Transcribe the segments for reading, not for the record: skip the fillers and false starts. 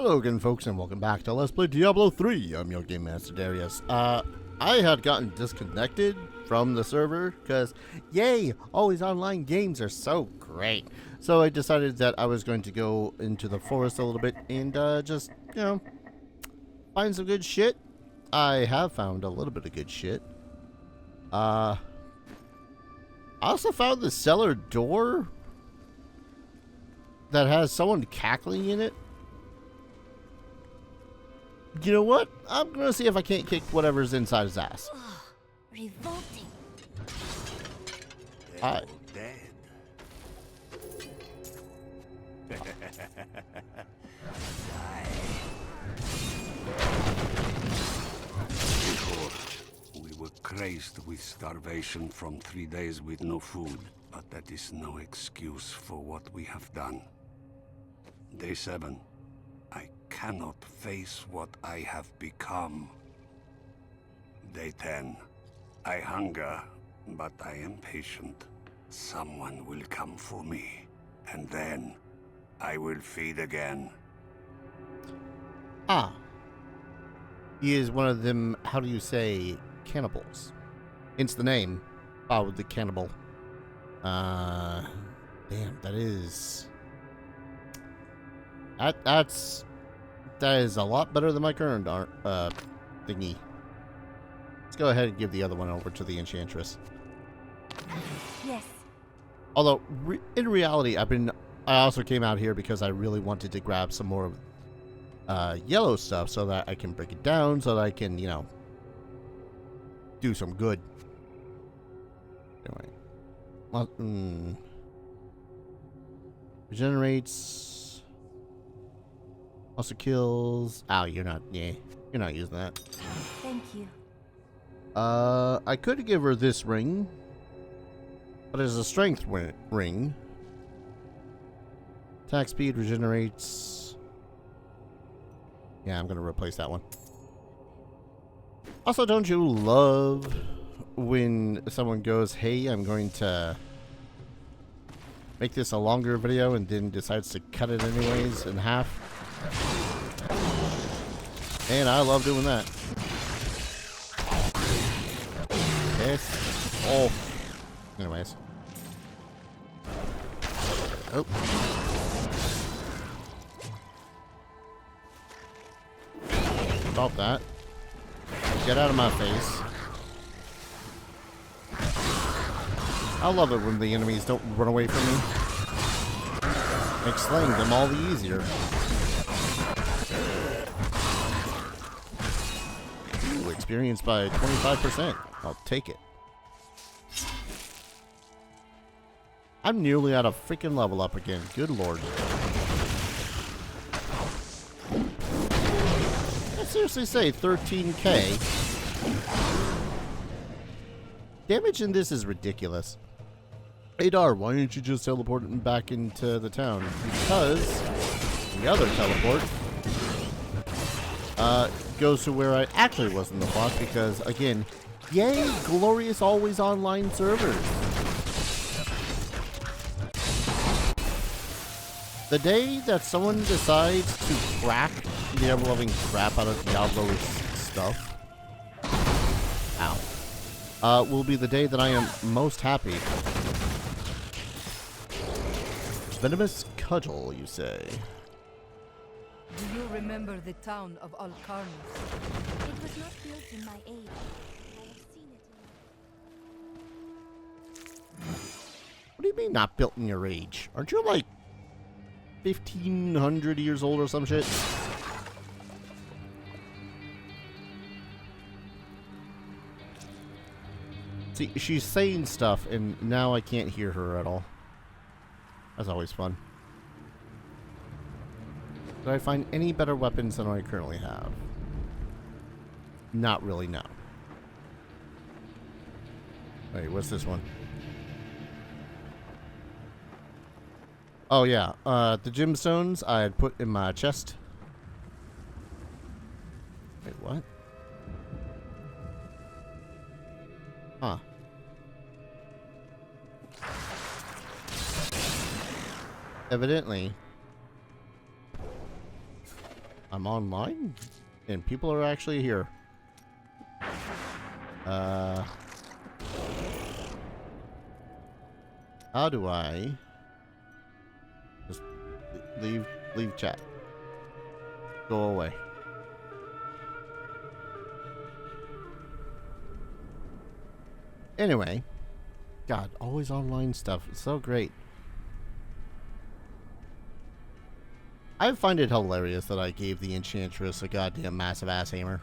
Hello again, folks, and welcome back to Let's Play Diablo 3. I'm your Game Master Darius. I had gotten disconnected from the server because, yay, always online games are so great. So I decided that I was going to go into the forest a little bit and just, find some good shit. I have found a little bit of good shit. I also found the cellar door that has someone cackling in it. You know what? I'm gonna see if I can't kick whatever's inside his ass. Revolting. Hi. Dead. Before, we were crazed with starvation from 3 days with no food, but that is no excuse for what we have done. Day 7. I cannot face what I have become. Day 10. I hunger, but I am patient. Someone will come for me, and then I will feed again. Ah. He is one of them, how do you say, cannibals. Hence the name, Bob the Cannibal. Damn, that is... That is a lot better than my current thingy. Let's go ahead and give the other one over to the Enchantress. Yes. Although, in reality, I also came out here because I really wanted to grab some more yellow stuff so that I can break it down, so that I can, do some good. Anyway. Well, regenerates. Also kills. Oh, you're not using that. Thank you. I could give her this ring, but it's a strength ring. Attack speed regenerates. Yeah, I'm gonna replace that one. Also, don't you love when someone goes, "Hey, I'm going to make this a longer video," and then decides to cut it anyways in half? And I love doing that. Yes. Oh. Anyways. Oh. Stop that. Get out of my face. I love it when the enemies don't run away from me. Makes slaying them all the easier. Ooh, experience by 25%. I'll take it. I'm nearly at a freaking level up again. Good lord. I seriously say 13k. Damage in this is ridiculous. Adar, why didn't you just teleport him back into the town? Because the other teleport goes to where I actually was in the plot, because, again, yay, glorious always online servers. The day that someone decides to crack the ever-loving crap out of Diablo's stuff, will be the day that I am most happy. Venomous cudgel, you say? Do you remember the town of Al-Karnas? It was not built in my age. I have seen it in... What do you mean not built in your age? Aren't you like 1,500 years old or some shit? See, she's saying stuff and now I can't hear her at all. That's always fun. Did I find any better weapons than I currently have? Not really, no. Wait, what's this one? Oh yeah, the gemstones I had put in my chest. Wait, what? Huh. I'm online, and people are actually here. How do I just leave chat? Go away. Anyway, God, always online stuff. It's so great. I find it hilarious that I gave the Enchantress a goddamn massive ass hammer.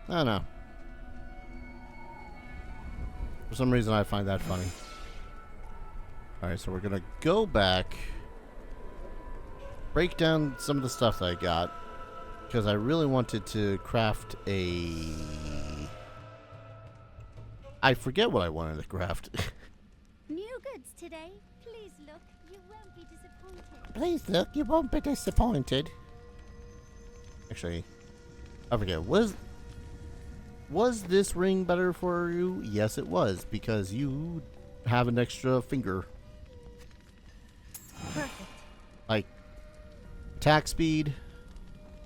I don't know. For some reason, I find that funny. Alright, so we're gonna go back, break down some of the stuff that I got, because I really wanted to craft a... I forget what I wanted to craft. New goods today. Please look. You won't be disappointed. Please look, you won't be disappointed. Actually, I forget. Was this ring better for you? Yes, it was, because you have an extra finger. Perfect. Like, attack speed,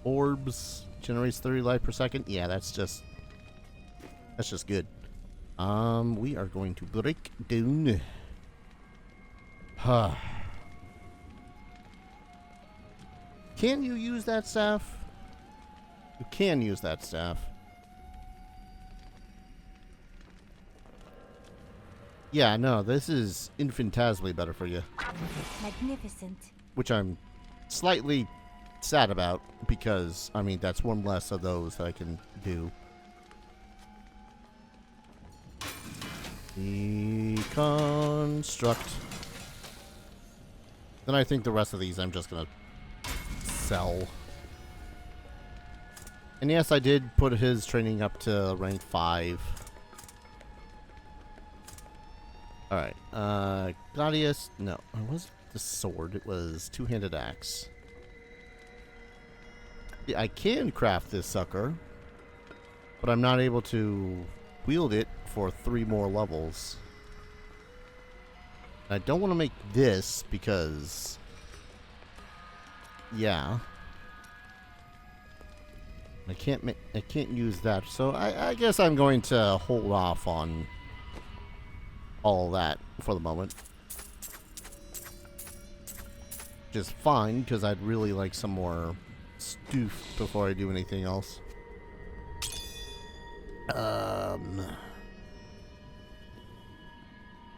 orbs, generates 30 life per second. Yeah, that's just good. We are going to break down. Can you use that staff? You can use that staff. Yeah, no, this is infinitesimally better for you. Magnificent. Which I'm slightly sad about, because, I mean, that's one less of those that I can do. Deconstruct. Then I think the rest of these I'm just gonna sell. And yes, I did put his training up to rank 5. Alright, Gladius, no, it wasn't the sword, it was two-handed axe. Yeah, I can craft this sucker, but I'm not able to wield it for 3 more levels. I don't want to make this because, yeah, I can't use that, so I guess I'm going to hold off on all that for the moment. Which is fine, because I'd really like some more stoof before I do anything else.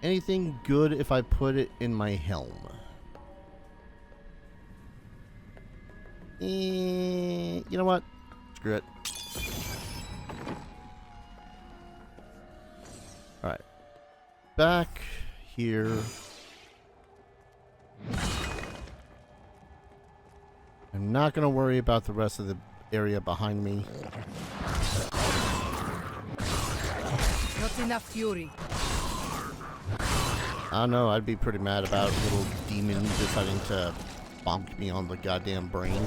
Anything good if I put it in my helm? You know what? Screw it. Alright. Back here. I'm not going to worry about the rest of the area behind me. Not enough fury. I don't know, I'd be pretty mad about a little demon deciding to bonk me on the goddamn brain.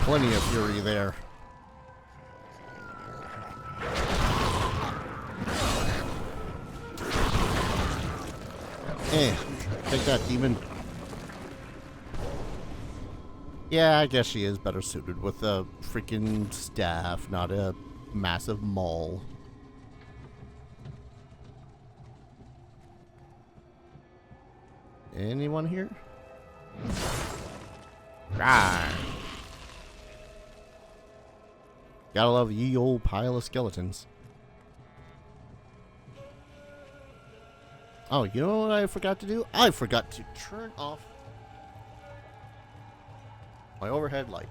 Plenty of fury there. Take that, demon. Yeah, I guess she is better suited with a freaking staff, not a massive maul. Anyone here? Rawr. Gotta love ye old pile of skeletons. Oh, you know what I forgot to do? I forgot to turn off my overhead light.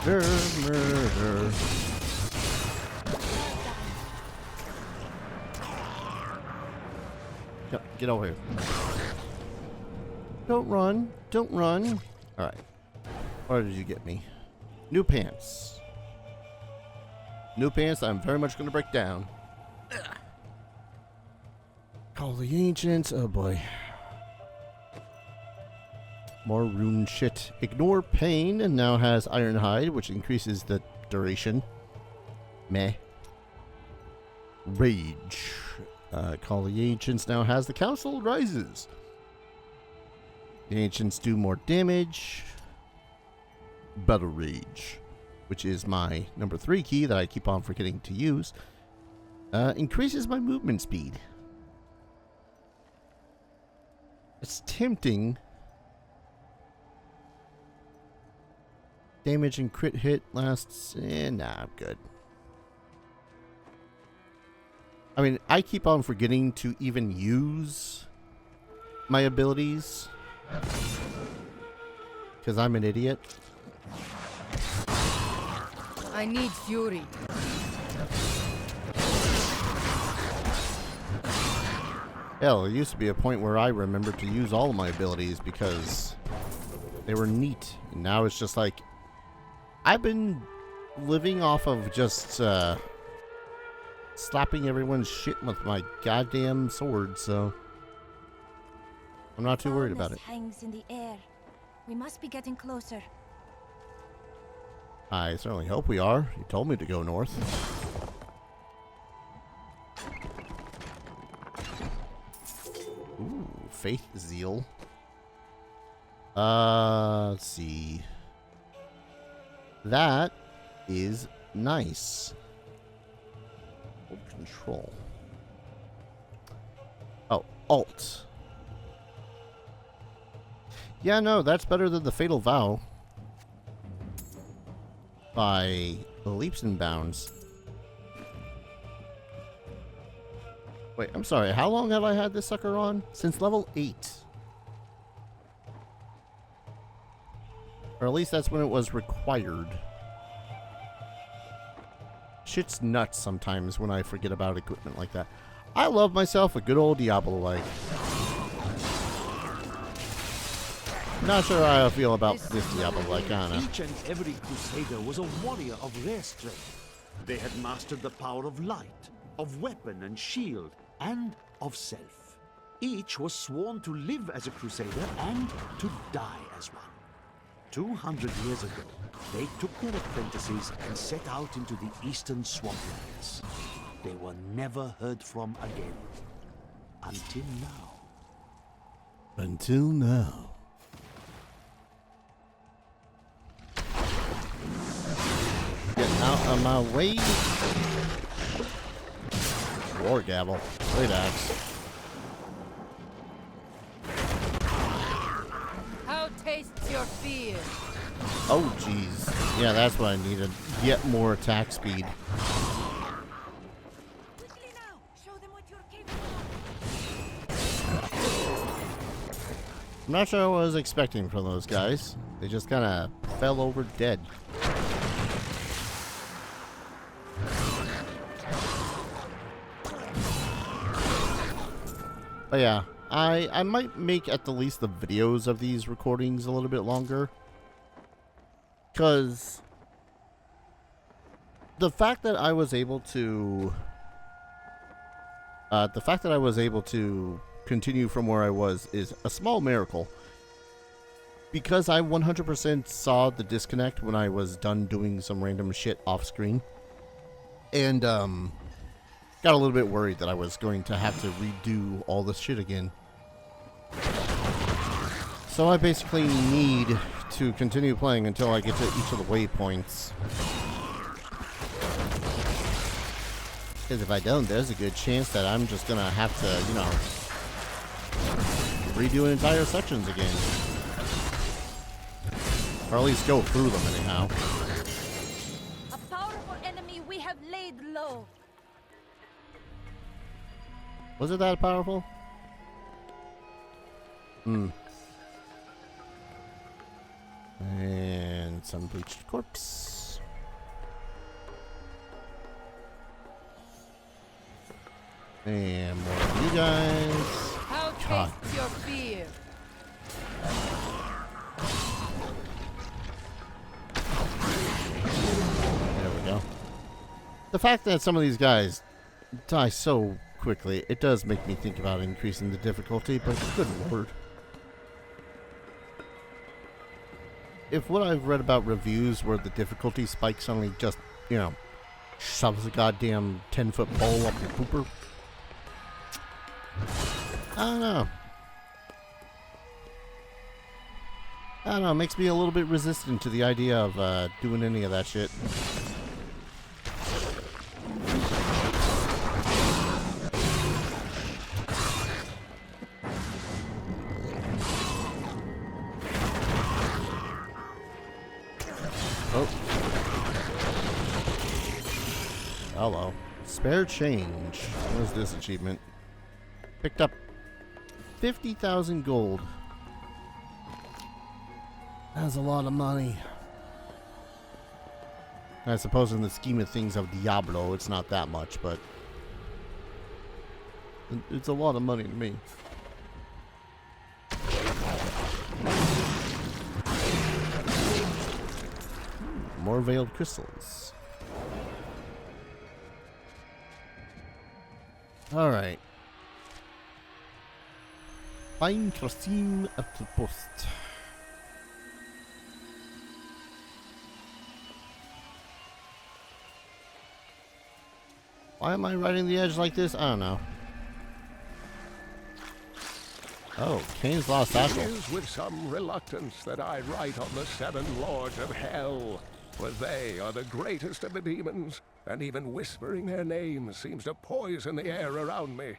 Murder, murder. Get over here. Don't run. Don't run. Alright. Where did you get me? New pants. New pants I'm very much going to break down. Call the ancients. Oh boy. More rune shit. Ignore pain and now has iron hide, which increases the duration. Meh. Rage. Call the Ancients now has the Council rises. The Ancients do more damage. Battle Rage, which is my number 3 key that I keep on forgetting to use, increases my movement speed. It's tempting. Damage and crit hit lasts. Nah, I'm good. I mean, I keep on forgetting to even use my abilities because I'm an idiot. I need fury. Hell, there used to be a point where I remembered to use all of my abilities because they were neat. And now it's just like, I've been living off of just slapping everyone's shit with my goddamn sword, so I'm not too worried about it. Hangs in the air. We must be getting closer. I certainly hope we are. You told me to go north. Ooh, Faith Zeal. Let's see. That is nice. Hold control. Oh, Alt. Yeah, no, that's better than the Fatal Vow. By leaps and bounds. Wait, I'm sorry. How long have I had this sucker on? Since level 8. Or at least that's when it was required. Shit's nuts sometimes when I forget about equipment like that. I love myself a good old Diablo-like. Not sure how I feel about this Diablo-like, I don't know. Each and every crusader was a warrior of rare strength. They had mastered the power of light, of weapon and shield, and of self. Each was sworn to live as a crusader and to die as one. 200 years ago, they took their apprentices and set out into the eastern swamplands. They were never heard from again. Until now. Until now. Get out of my way. War gavel. Blade axe. How tastes your fear? Oh, jeez. Yeah, that's what I needed. Get more attack speed. Quickly now! Show them what you're capable of. I'm not sure what I was expecting from those guys. They just kind of fell over dead. But yeah, I might make at the least the videos of these recordings a little bit longer. Because the fact that I was able to continue from where I was is a small miracle. Because I 100% saw the disconnect when I was done doing some random shit off screen. And got a little bit worried that I was going to have to redo all this shit again. So I basically need to continue playing until I get to each of the waypoints. Because if I don't, there's a good chance that I'm just gonna have to, you know, redo entire sections again. Or at least go through them anyhow. A powerful enemy we have laid low. Was it that powerful? And some bleached corpse. And more of you guys. How God. tastes your fear? There we go. The fact that some of these guys die so quickly, it does make me think about increasing the difficulty, but good lord. If what I've read about reviews where the difficulty spike suddenly just, you know, shoves a goddamn 10-foot pole up your pooper. I don't know. I don't know, it makes me a little bit resistant to the idea of doing any of that shit. Oh. Hello. Spare change. What is this achievement? Picked up 50,000 gold. That's a lot of money. I suppose in the scheme of things of Diablo, it's not that much, but it's a lot of money to me. More veiled crystals. Alright. Find Khasim Outpost. Why am I riding the edge like this? I don't know. Oh, Cain's Lost Satchel. It is with some reluctance that I write on the 7 lords of hell, for they are the greatest of the demons, and even whispering their names seems to poison the air around me.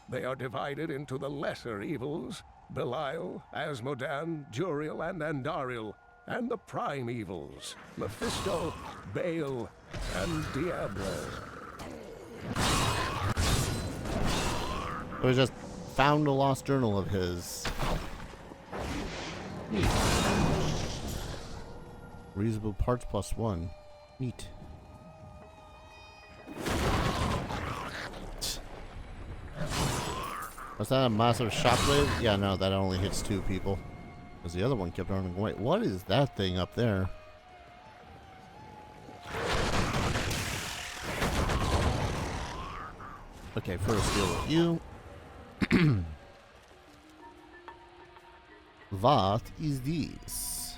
They are divided into the lesser evils, Belial, Asmodan, Juriel, and Andariel, and the prime evils, Mephisto, Baal, and Diablo. We just found a lost journal of his. Neat. Reasonable parts +1. Neat. Was that a massive shockwave? Yeah, no, that only hits 2 people. Because the other one kept running away. What is that thing up there? Okay, first deal with you. What is this?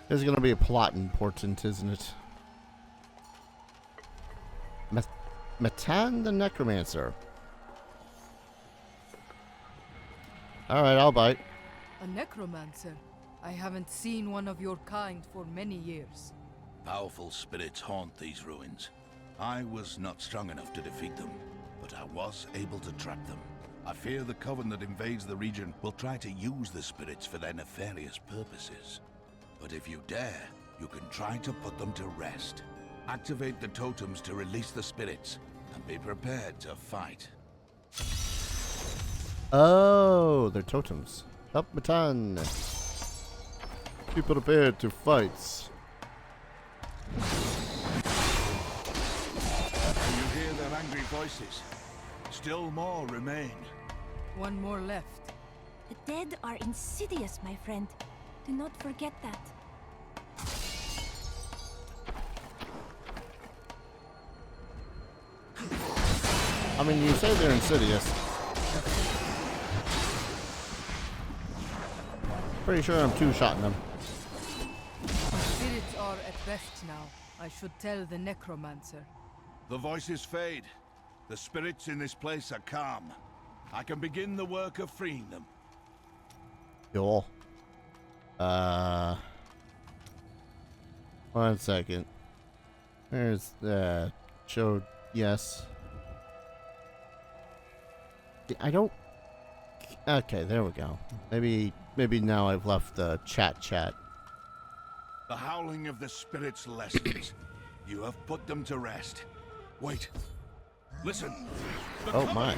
There's gonna be a plot important, isn't it? Matan the Necromancer. Alright, I'll bite. A necromancer? I haven't seen one of your kind for many years. Powerful spirits haunt these ruins. I was not strong enough to defeat them, but I was able to trap them. I fear the coven that invades the region will try to use the spirits for their nefarious purposes. But if you dare, you can try to put them to rest. Activate the totems to release the spirits, and be prepared to fight. Oh, they're totems. Help Matan. Be prepared to fight. You hear their angry voices. Still more remain. One more left. The dead are insidious, my friend. Do not forget that. I mean, you say they're insidious. Pretty sure I'm two-shotting them. Spirits are at best now. I should tell the necromancer. The voices fade. The spirits in this place are calm. I can begin the work of freeing them. Cool. 1 second. There's the show. Yes. I don't. Okay, there we go. Maybe now I've left the chat. The howling of the spirits lessens. You have put them to rest. Wait. Listen. Oh my.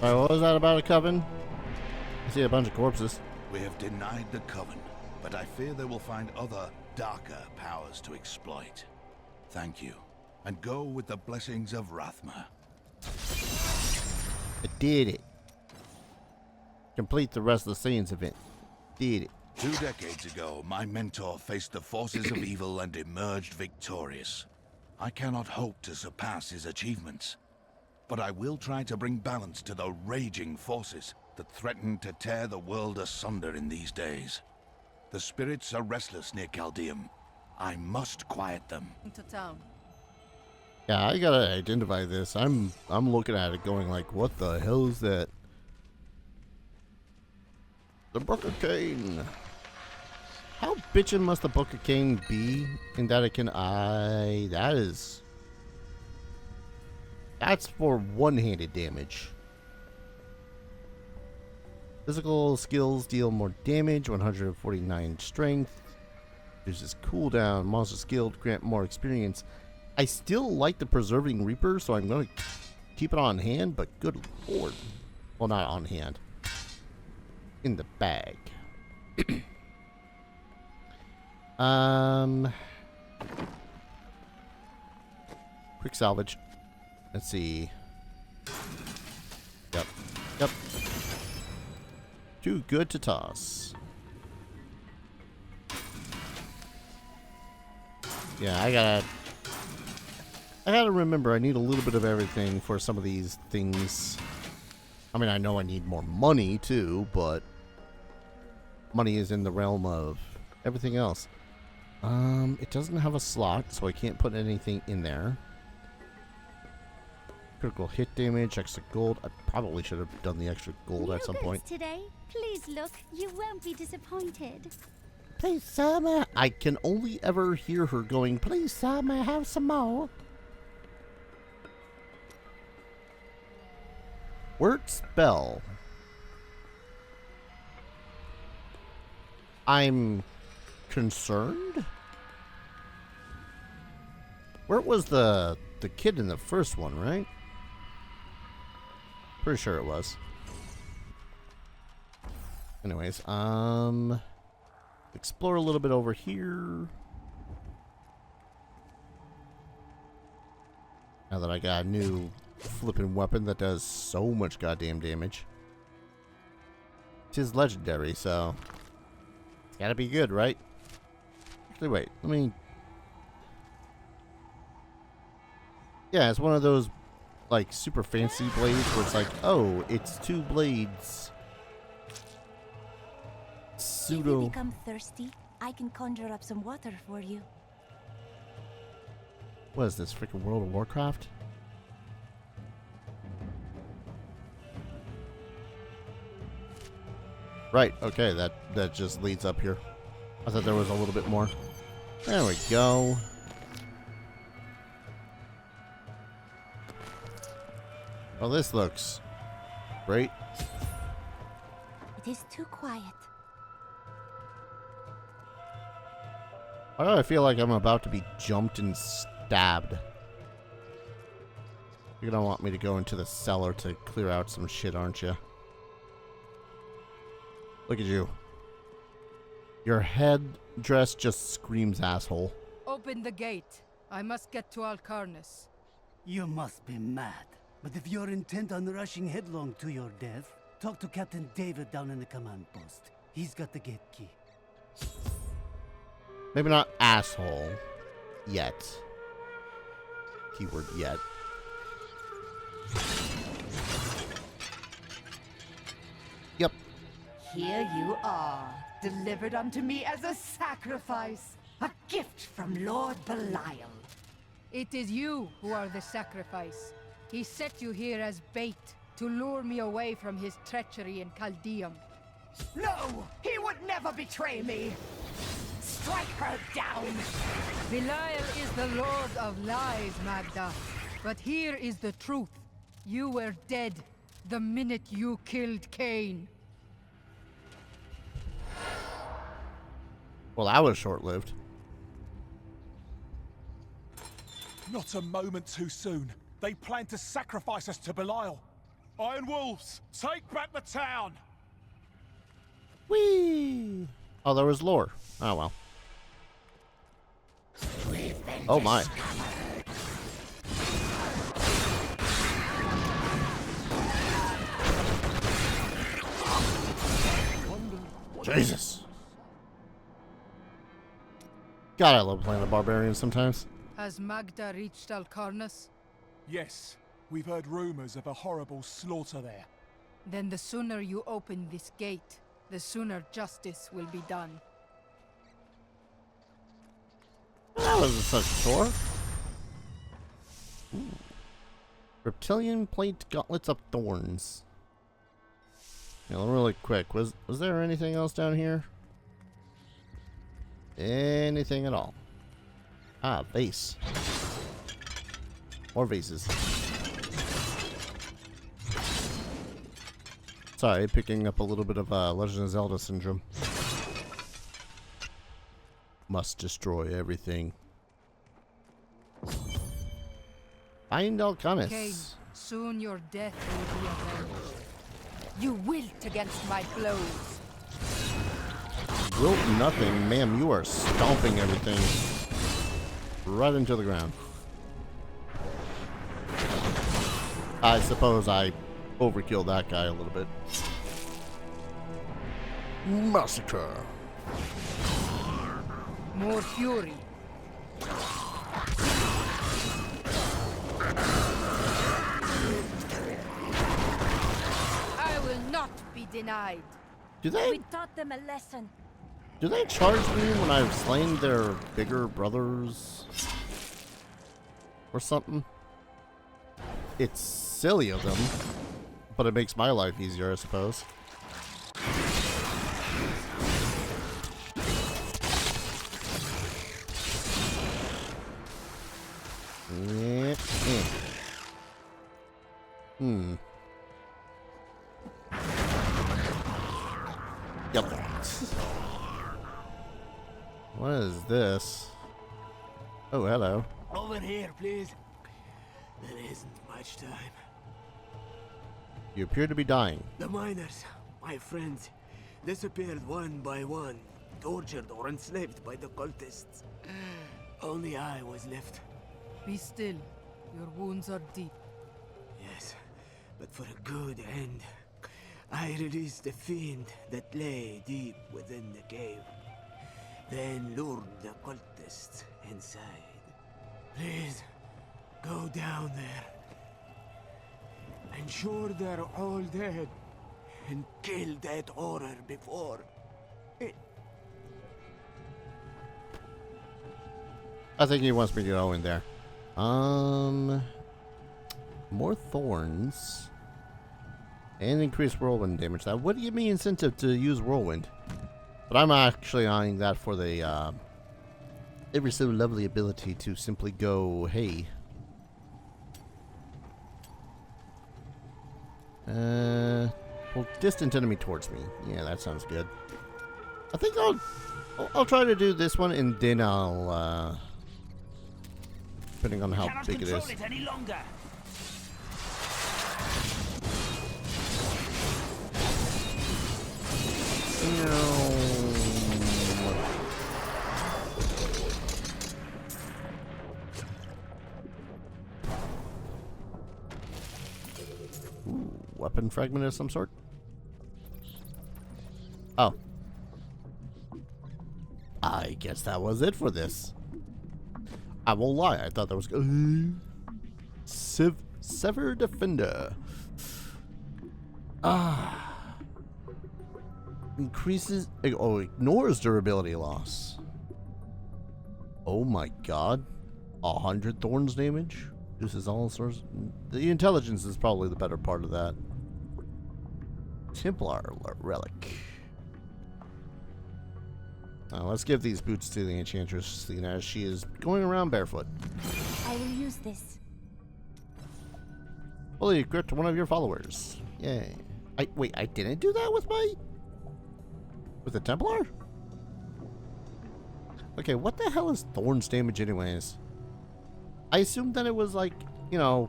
Alright, what was that about a coven? I see a bunch of corpses. We have denied the coven, but I fear they will find other, darker powers to exploit. Thank you, and go with the blessings of Rathma. I did it. Complete the rest of the Saiyans event. Did it. 2 decades ago, my mentor faced the forces of evil and emerged victorious. I cannot hope to surpass his achievements, but I will try to bring balance to the raging forces that threaten to tear the world asunder in these days. The spirits are restless near Chaldeum. I must quiet them. Into town. Yeah, I gotta identify this. I'm looking at it going like, what the hell is that? The Book of Cain. How bitchin' must the Book of Cain be in that it can that's for one-handed damage. Physical skills deal more damage, 149 strength. There's this cooldown, monster skilled, grant more experience. I still like the Preserving Reaper, so I'm going to keep it on hand, but good lord. Well, not on hand. In the bag. Quick salvage. Let's see. Yep. Too good to toss. Yeah, I gotta remember I need a little bit of everything for some of these things. I mean, I know I need more money too, but money is in the realm of everything else. It doesn't have a slot, so I can't put anything in there. Critical hit damage, extra gold. I probably should have done the extra gold at some point. Today, please look. You won't be disappointed. Please, sir, may I can only ever hear her going, please, sir, may I have some more? Word spell. I'm concerned? Where was the kid in the first one, right? Pretty sure it was. Anyways, explore a little bit over here. Now that I got a new flipping weapon that does so much goddamn damage. It is legendary, so it's gotta be good, right? Actually, wait, let me... Yeah, it's one of those, like, super fancy blades where it's like, oh, it's two blades. If you become thirsty, I can conjure up some water for you. What is this, freaking World of Warcraft? Right, okay, that just leads up here. I thought there was a little bit more. There we go. Well, this looks great. It is too quiet. Why do I feel like I'm about to be jumped and stabbed? You're gonna want me to go into the cellar to clear out some shit, aren't you? Look at you. Your headdress just screams asshole. Open the gate. I must get to Alcarnus. You must be mad. But if you're intent on rushing headlong to your death, talk to Captain David down in the command post. He's got the gate key. Maybe not asshole. Yet. Keyword yet. Yep. Here you are, delivered unto me as a sacrifice, a gift from Lord Belial. It is you who are the sacrifice. He set you here as bait to lure me away from his treachery in Chaldeum. No! He would never betray me! Strike her down! Belial is the lord of lies, Magda. But here is the truth. You were dead the minute you killed Cain. Well, that was short-lived. Not a moment too soon. They plan to sacrifice us to Belial. Iron Wolves, take back the town! Whee! Oh, there was lore. Oh, well. Oh, my. Jesus. God, I love playing the barbarian sometimes. Has Magda reached Alcarnus? Yes. We've heard rumors of a horrible slaughter there. Then the sooner you open this gate, the sooner justice will be done. That wasn't such a chore. Ooh. Reptilian plate gauntlets of thorns. Yeah, really quick. Was there anything else down here? Anything at all? Ah, vase. More vases. Sorry, picking up a little bit of Legend of Zelda syndrome. Must destroy everything. Find Alcanis. Cain, soon your death will be avenged. You wilt against my blows. Wilt nothing, ma'am. You are stomping everything right into the ground. I suppose I overkilled that guy a little bit. Massacre. More fury. I will not be denied. Do they? We taught them a lesson. Do they charge me when I've slain their bigger brothers? Or something? It's silly of them, but it makes my life easier, I suppose. Yeah. Yep. What is this? Oh, hello. Over here, please. There isn't much time. You appear to be dying. The miners, my friends, disappeared one by one, tortured or enslaved by the cultists. Only I was left. Be still. Your wounds are deep. Yes, but for a good end. I released the fiend that lay deep within the cave. Then lured the cultists inside. Please, go down there. Ensure they're all dead. And kill that horror before it. I think he wants me to go in there. More thorns. And increased whirlwind damage. Now, what do you mean incentive to use whirlwind? But I'm actually eyeing that for the ever so lovely ability to simply go, hey. Well, distant enemy towards me. Yeah, that sounds good. I think I'll try to do this one, and then I'll depending on how big it is. Any longer. Ooh, weapon fragment of some sort. Oh. I guess that was it for this. I won't lie, I thought that was good. Sever Defender. Increases, ignores durability loss. Oh my god. 100 thorns damage. Reduces all sorts. The intelligence is probably the better part of that. Templar relic. Now let's give these boots to the enchantress, seeing as she is going around barefoot. I will use this. Fully equipped one of your followers. Yay. Wait, I didn't do that with the Templar? Okay, what the hell is thorns damage anyways? I assumed that it was like, you know,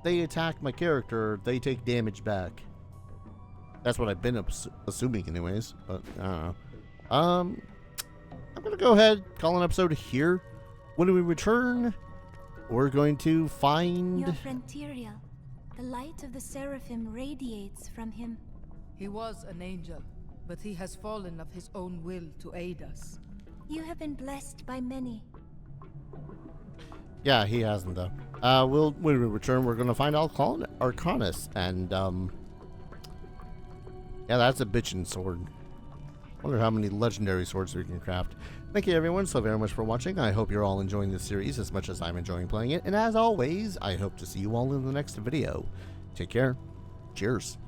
they attack my character, they take damage back. That's what I've been assuming anyways, but I don't know. I'm gonna go ahead, call an episode here. When we return, we're going to find... Your friend Tyrael. The light of the Seraphim radiates from him. He was an angel, but he has fallen of his own will to aid us. You have been blessed by many. Yeah, he hasn't though. when we return, we're gonna find Arcanus, and yeah, that's a bitchin' sword. Wonder how many legendary swords we can craft. Thank you everyone so very much for watching. I hope you're all enjoying this series as much as I'm enjoying playing it. And as always, I hope to see you all in the next video. Take care. Cheers.